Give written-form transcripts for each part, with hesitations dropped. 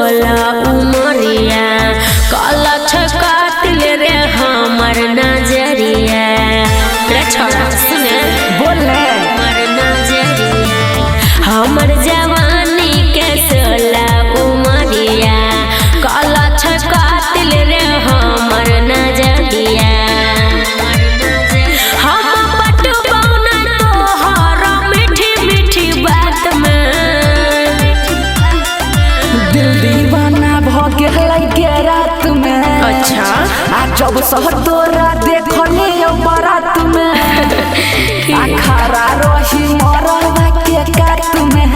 16 उमरिया कलछ कातिल रे हमर नजरिया रे छोड़ा सुने बोले हमर नजरिया हमर जवानी के 16 उमरिया कलछ कातिल रे हमर नजरिया रात में अच्छा जब शहर तोरा देखले बारात में खरा रही मरवा के कात में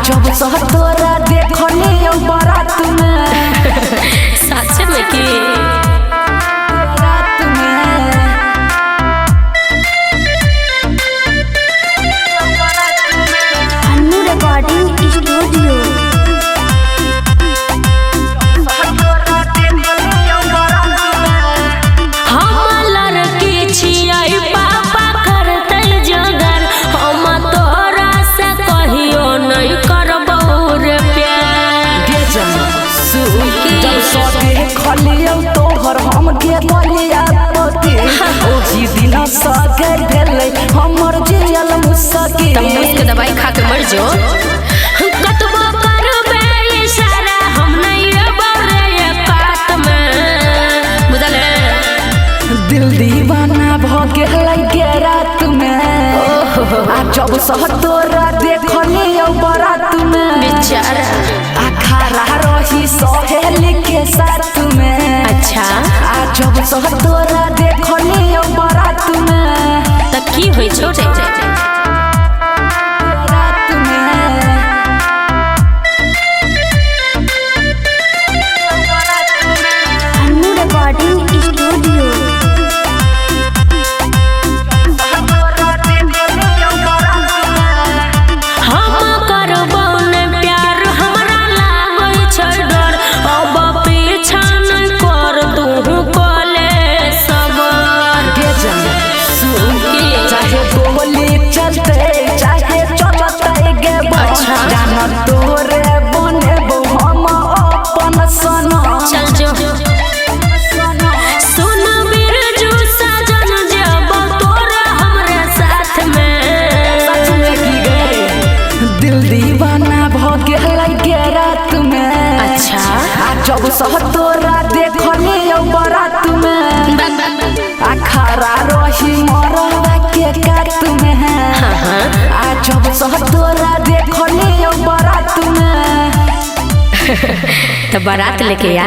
जब शहर तोरा देखले बारात में सच में की रात में अन्नू रिकॉर्डिंग स्टूडियो तोहर हम के बलिया पति ओही दिन सगर भेलै हमर जियल मुसकी तुम उसके दवाई खा के मर जो कतबो करबे इशारा हम नहीं बरे कात में बुझले दिल दीवाना भ गेलै के रात में जब शहर तोरा देखले बारात में बेचारा खरा रही सहेली के साथ में अच्छा जब शहर तोरा देखले बारात में तब की होई छोटे रात में अन्नू रिकॉर्डिंग स्टूडियो जब शहर तोरा देखले बारात में खरा रही मरवा के कात में जब शहर तोरा देखले बारात में तो बारात लेके आ